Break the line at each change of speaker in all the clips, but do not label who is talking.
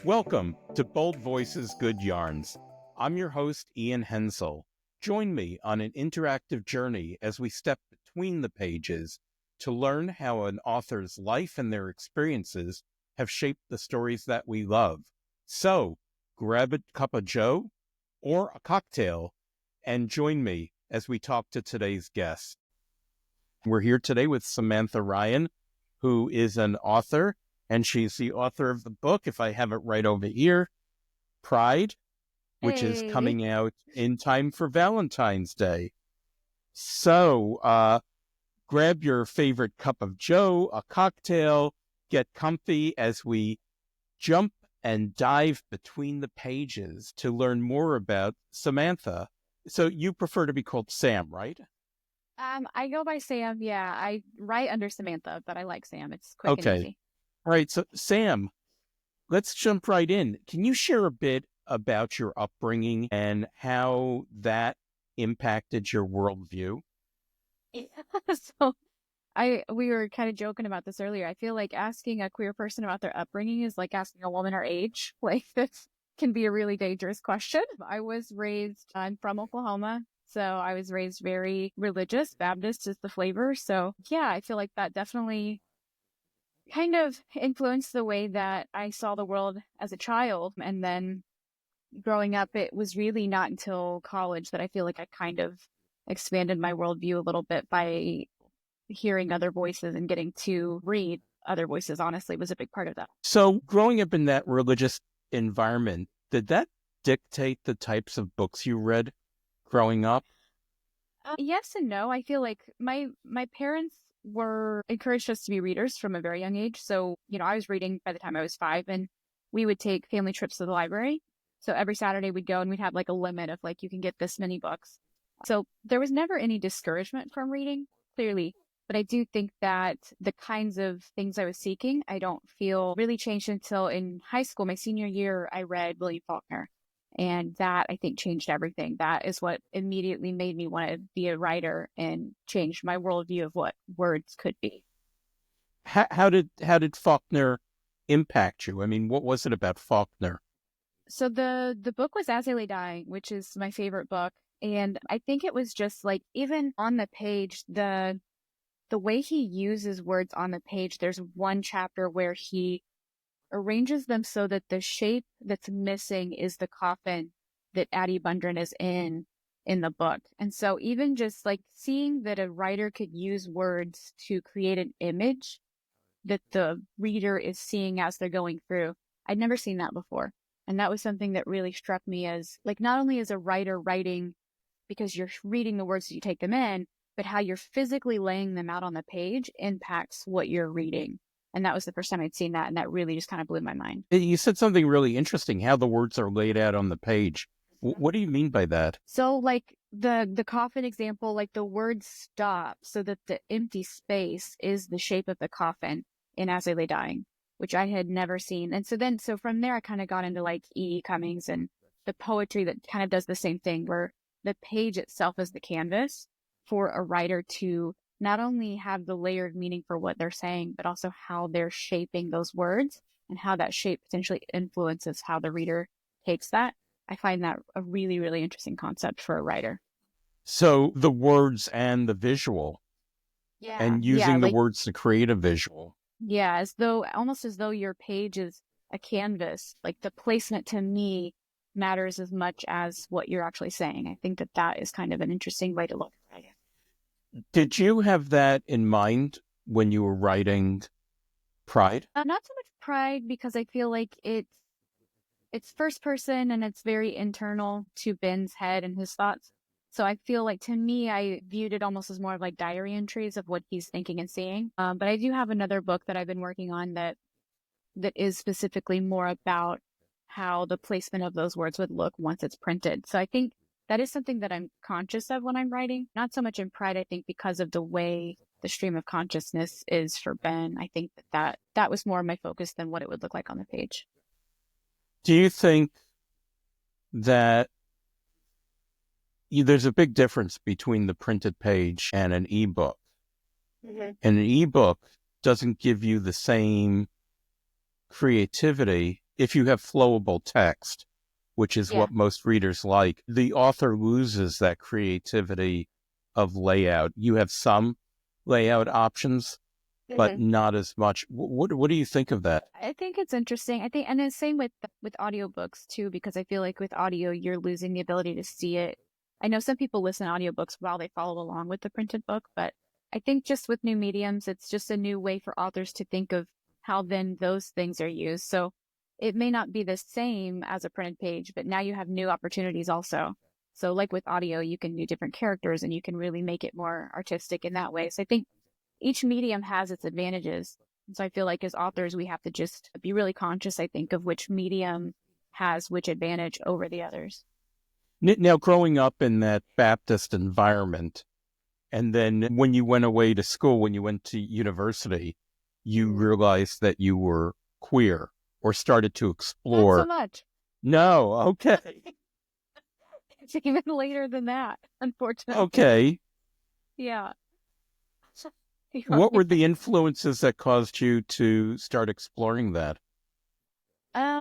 Welcome to Bold Voices, Good Yarns. I'm your host, Ian Hensel. Join me on an interactive journey as we step between the pages to learn how an author's life and their experiences have shaped the stories that we love. So, grab a cup of joe or a cocktail and join me as we talk to today's guest. We're here today with Samantha Ryan, who is an author, and she's the author of the book, if I have it right over here, Pride, which is
Hey.
coming out in time for Valentine's Day. So grab your favorite cup of joe, a cocktail, get comfy as we jump and dive between the pages to learn more about Samantha. So you prefer to be called Sam, right?
I go by Sam. Yeah, I write under Samantha, but I like Sam. It's quick and
Okay.
easy.
All right. So Sam, let's jump right in. Can you share a bit about your upbringing and how that impacted your worldview?
So we were kind of joking about this earlier. I feel like asking a queer person about their upbringing is like asking a woman her age. Like this can be a really dangerous question. I'm from Oklahoma. So I was raised very religious. Baptist is the flavor. So yeah, I feel like that definitely kind of influenced the way that I saw the world as a child. And then growing up, it was really not until college that I feel like I kind of expanded my worldview a little bit by hearing other voices and getting to read other voices, honestly, was a big part of that.
So growing up in that religious environment, did that dictate the types of books you read growing up?
Yes and no. I feel like my parents were encouraged us to be readers from a very young age. So, I was reading by the time I was 5, and we would take family trips to the library. So every Saturday we'd go and we'd have like a limit of like, you can get this many books. So there was never any discouragement from reading, clearly. But I do think that the kinds of things I was seeking, I don't feel really changed until in high school. My senior year, I read William Faulkner. And that, I think, changed everything. That is what immediately made me want to be a writer and changed my worldview of what words could be.
How did Faulkner impact you? I mean, what was it about Faulkner?
So the book was As I Lay Dying, which is my favorite book. And I think it was just like, even on the page, the way he uses words on the page, there's one chapter where he arranges them so that the shape that's missing is the coffin that Addie Bundren is in the book. And so even just like seeing that a writer could use words to create an image that the reader is seeing as they're going through, I'd never seen that before. And that was something that really struck me as like, not only as a writer writing because you're reading the words as you take them in, but how you're physically laying them out on the page impacts what you're reading. And that was the first time I'd seen that. And that really just kind of blew my mind.
You said something really interesting, how the words are laid out on the page. What do you mean by that?
So like the coffin example, like the word stop so that the empty space is the shape of the coffin in As I Lay Dying, which I had never seen. And so from there, I kind of got into like E. Cummings and the poetry that kind of does the same thing, where the page itself is the canvas for a writer to not only have the layered meaning for what they're saying, but also how they're shaping those words and how that shape potentially influences how the reader takes that. I find that a really, really interesting concept for a writer.
So the words and the visual, and
Yeah,
using the
like,
words to create a visual.
yeah, almost as though your page is a canvas. Like the placement to me matters as much as what you're actually saying. I think that is kind of an interesting way to look at it.
Did you have that in mind when you were writing Pride?
Not so much pride, because I feel like it's first person and it's very internal to Ben's head and his thoughts. So I feel like, to me, I viewed it almost as more of like diary entries of what he's thinking and seeing. But I do have another book that I've been working on that is specifically more about how the placement of those words would look once it's printed. So I think that is something that I'm conscious of when I'm writing. Not so much in Pride, I think, because of the way the stream of consciousness is for Ben. I think that was more my focus than what it would look like on the page.
Do you think that there's a big difference between the printed page and an ebook? And an ebook doesn't give you the same creativity if you have flowable text, which is
Yeah.
what most readers like, the author loses that creativity of layout. You have some layout options, but not as much. What do you think of that?
I think it's interesting. I think, and the same with audiobooks too, because I feel like with audio, you're losing the ability to see it. I know some people listen to audiobooks while they follow along with the printed book, but I think just with new mediums, it's just a new way for authors to think of how then those things are used. So it may not be the same as a printed page, but now you have new opportunities also. So like with audio, you can do different characters and you can really make it more artistic in that way. So I think each medium has its advantages. And so I feel like as authors, we have to just be really conscious, I think, of which medium has which advantage over the others.
Now, growing up in that Baptist environment, and then when you went away to school, when you went to university, you realized that you were queer or started to
Not so
explore.
much.
No, okay.
It's even later than that, unfortunately.
Okay.
Yeah.
What were the influences that caused you to start exploring that?
um,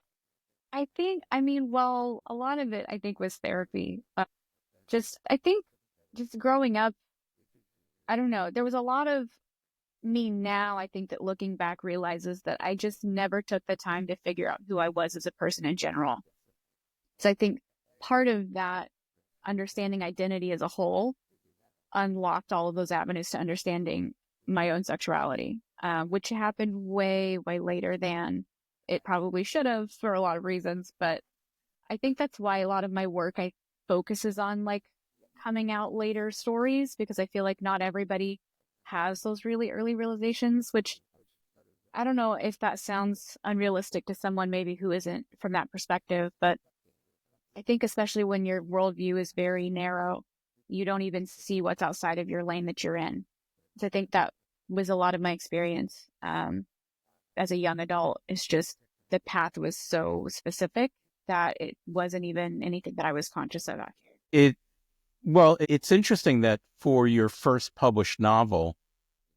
I think, I mean, well, a lot of it, I think, was therapy. I think just growing up, I don't know, there was a lot of me now, I think that looking back realizes that I just never took the time to figure out who I was as a person in general. So I think part of that understanding identity as a whole unlocked all of those avenues to understanding my own sexuality, which happened way, way later than it probably should have for a lot of reasons. But I think that's why a lot of my work I focuses on like coming out later stories, because I feel like not everybody has those really early realizations, which I don't know if that sounds unrealistic to someone maybe who isn't from that perspective, but I think especially when your worldview is very narrow, you don't even see what's outside of your lane that you're in. So I think that was a lot of my experience as a young adult. It's just the path was so specific that it wasn't even anything that I was conscious of.
It Well, it's interesting that for your first published novel,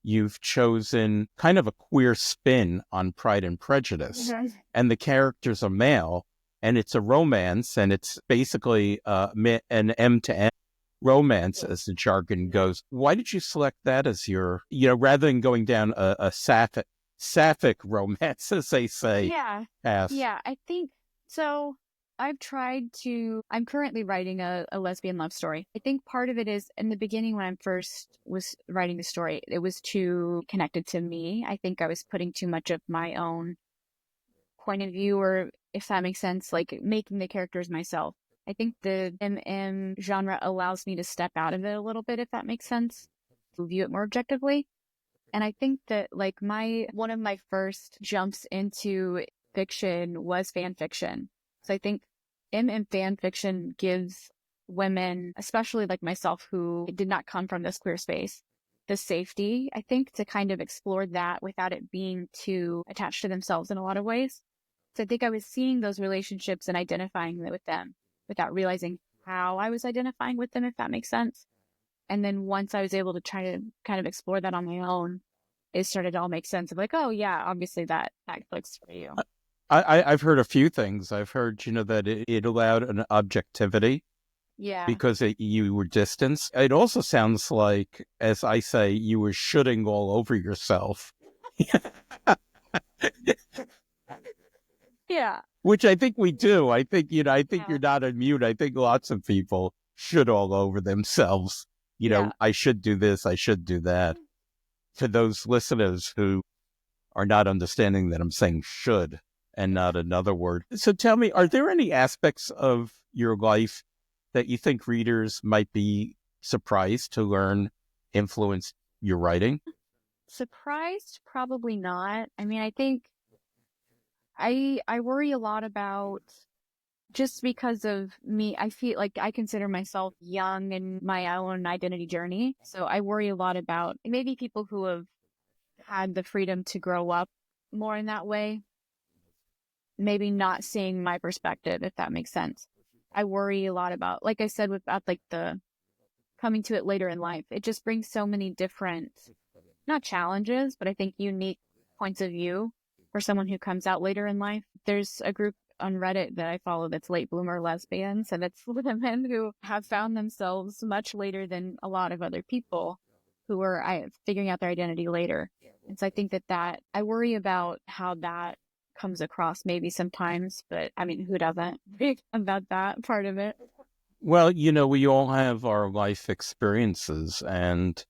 you've chosen kind of a queer spin on Pride and Prejudice, and the characters are male, and it's a romance, and it's basically an M to M romance, as the jargon goes. Why did you select that as your, rather than going down a sapphic romance, as they say,
Yeah.
path?
Yeah. I think so. I'm currently writing a lesbian love story. I think part of it is in the beginning when I first was writing the story, it was too connected to me. I think I was putting too much of my own point of view, or if that makes sense, like making the characters myself. I think the MM genre allows me to step out of it a little bit, if that makes sense, to view it more objectively. And I think that like one of my first jumps into fiction was fan fiction. So I think in fan fiction gives women, especially like myself, who did not come from this queer space, the safety, I think, to kind of explore that without it being too attached to themselves in a lot of ways. So I think I was seeing those relationships and identifying with them without realizing how I was identifying with them, if that makes sense. And then once I was able to try to kind of explore that on my own, it started to all make sense of like, oh yeah, obviously that clicks for you.
I've heard a few things. I've heard, that it allowed an objectivity
Yeah.
because you were distanced. It also sounds like, as I say, you were shooting all over yourself,
Yeah.
which I think we do. I think
Yeah.
you're not immune. I think lots of people should all over themselves.
Yeah.
I should do this. I should do that. For those listeners who are not understanding that I'm saying should and not another word. So tell me, are there any aspects of your life that you think readers might be surprised to learn influenced your writing?
Surprised? Probably not. I mean, I think I worry a lot about just because of me, I feel like I consider myself young in my own identity journey. So I worry a lot about maybe people who have had the freedom to grow up more in that way, maybe not seeing my perspective, if that makes sense. I worry a lot about, like I said, about like the coming to it later in life. It just brings so many different, not challenges, but I think unique points of view for someone who comes out later in life. there's a group on Reddit that I follow that's late bloomer lesbians, and it's women who have found themselves much later than a lot of other people who are figuring out their identity later. And so I think that I worry about how that comes across maybe sometimes, but I mean, who doesn't think about that part of it?
Well, we all have our life experiences, and,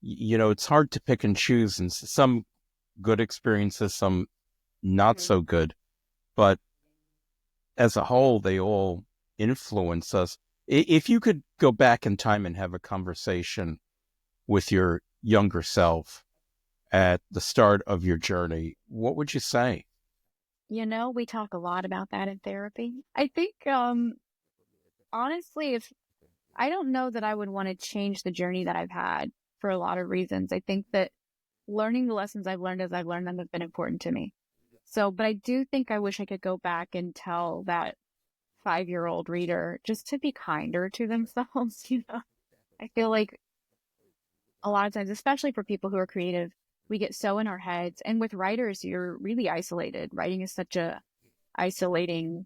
it's hard to pick and choose, and some good experiences, some not so good. But as a whole, they all influence us. If you could go back in time and have a conversation with your younger self at the start of your journey, what would you say?
We talk a lot about that in therapy. I think, honestly, if I don't know that I would want to change the journey that I've had for a lot of reasons. I think that learning the lessons I've learned as I've learned them have been important to me. So, but I do think I wish I could go back and tell that 5-year-old reader just to be kinder to themselves. I feel like a lot of times, especially for people who are creative, we get so in our heads. And with writers, you're really isolated. Writing is such a isolating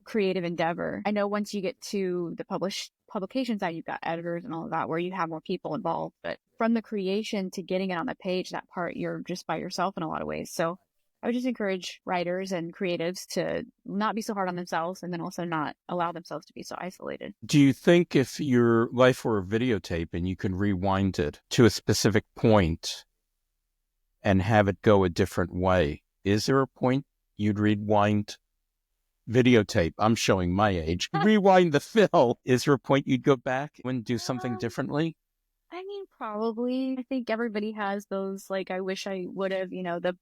creative endeavor. I know once you get to the publication side, you've got editors and all of that where you have more people involved. But from the creation to getting it on the page, that part you're just by yourself in a lot of ways. So I would just encourage writers and creatives to not be so hard on themselves and then also not allow themselves to be so isolated.
Do you think if your life were a videotape and you could rewind it to a specific point and have it go a different way, is there a point you'd rewind videotape? I'm showing my age. Rewind the film. Is there a point you'd go back and do something differently?
I mean, probably. I think everybody has those, like, I wish I would have, the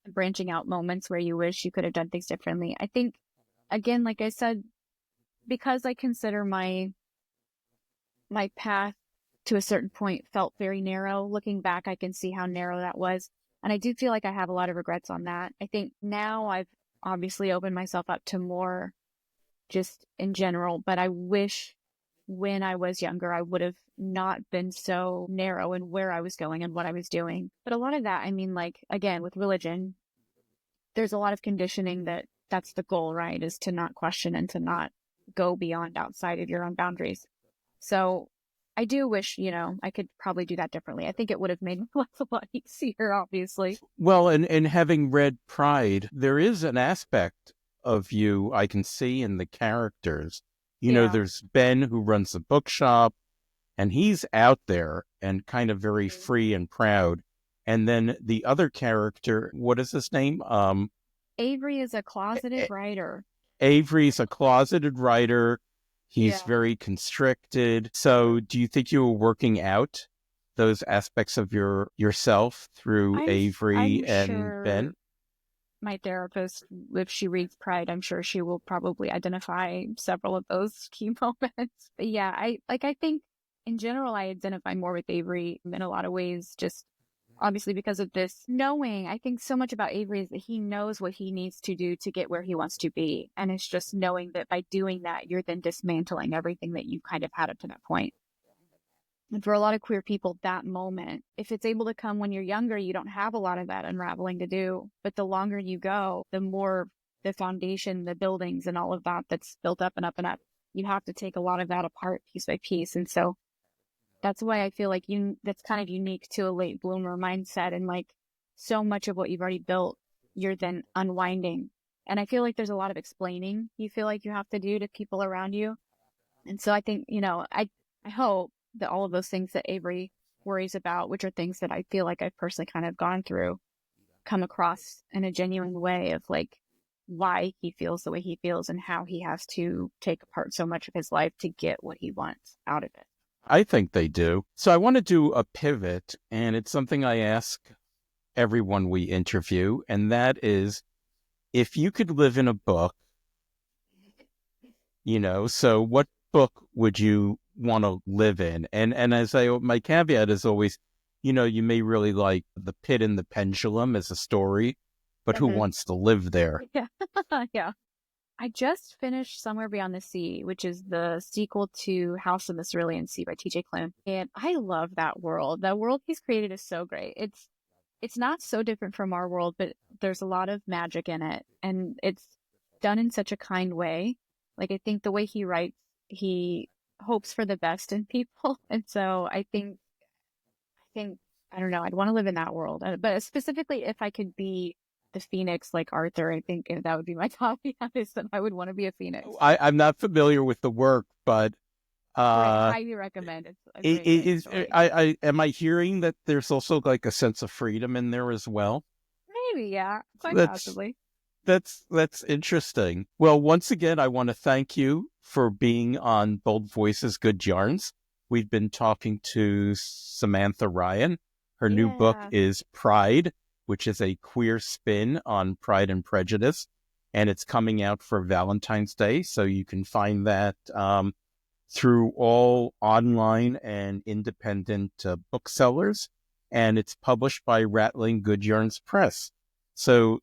branching out moments where you wish you could have done things differently. I think, again, like I said, because I consider my path to a certain point felt very narrow. Looking back, I can see how narrow that was. And I do feel like I have a lot of regrets on that. I think now I've obviously opened myself up to more just in general, but I wish when I was younger, I would have not been so narrow in where I was going and what I was doing. But a lot of that, I mean, like, again, with religion, there's a lot of conditioning that's the goal, right? Is to not question and to not go beyond outside of your own boundaries. So I do wish, I could probably do that differently. I think it would have made my life a lot easier, obviously.
Well, and having read Pride, there is an aspect of you I can see in the characters. There's Ben who runs the bookshop, and he's out there and kind of very free and proud. And then the other character, what is his name?
Avery is a closeted writer.
Avery's a closeted writer. He's very constricted. So do you think you were working out those aspects of yourself through Avery and
sure
Ben?
My therapist, if she reads Pride, I'm sure she will probably identify several of those key moments. But yeah, I think in general, I identify more with Avery in a lot of ways, just obviously because of this knowing. I think so much about Avery is that he knows what he needs to do to get where he wants to be. And it's just knowing that by doing that, you're then dismantling everything that you kind of had up to that point. And for a lot of queer people, that moment, if it's able to come when you're younger, you don't have a lot of that unraveling to do. But the longer you go, the more the foundation, the buildings and all of that that's built up and up and up, you have to take a lot of that apart piece by piece. And so that's why I feel like that's kind of unique to a late bloomer mindset. And like so much of what you've already built, you're then unwinding. And I feel like there's a lot of explaining you feel like you have to do to people around you. And so I think, I hope that all of those things that Avery worries about, which are things that I feel like I've personally kind of gone through, come across in a genuine way of like why he feels the way he feels and how he has to take apart so much of his life to get what he wants out of it.
I think they do. So I want to do a pivot, and it's something I ask everyone we interview, and that is, if you could live in a book, so what book would you want to live in? And as my caveat is always, you may really like The Pit and the Pendulum as a story, but who wants to live there?
Yeah. Yeah. I just finished Somewhere Beyond the Sea, which is the sequel to House of the Cerulean Sea by T.J. Klune. And I love that world. The world he's created is so great. it's not so different from our world, but there's a lot of magic in it, and it's done in such a kind way. Like, I think the way he writes, he hopes for the best in people. And so I think, I don't know, I'd want to live in that world. But specifically, if I could be the Phoenix like Arthur, I think that would be my top. Yeah, is that I would want to be a Phoenix.
I'm not familiar with the work, but
Great, highly recommend. It's a
it
great
is.
story.
I am I hearing that there's also like a sense of freedom in there as well?
Maybe, yeah, quite
That's
possibly.
that's interesting. Well, once again, I want to thank you for being on Bold Voices, Good Yarns. We've been talking to Samantha Ryan. Her new book
Yeah.
is Pride, which is a queer spin on Pride and Prejudice, and it's coming out for Valentine's Day. So you can find that through all online and independent booksellers, and it's published by Rattling Good Yarns Press. So,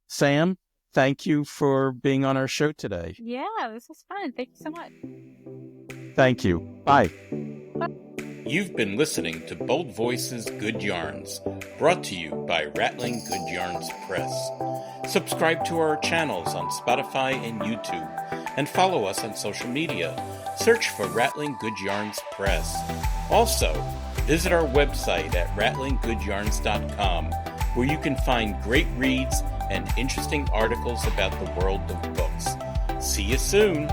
Sam, thank you for being on our show today.
Yeah, this was fun. Thank you so much.
Thank you. Bye. You've been listening to Bold Voices, Good Yarns, brought to you by Rattling Good Yarns Press. Subscribe to our channels on Spotify and YouTube, and follow us on social media. Search for Rattling Good Yarns Press. Also, visit our website at rattlinggoodyarns.com, where you can find great reads and interesting articles about the world of books. See you soon!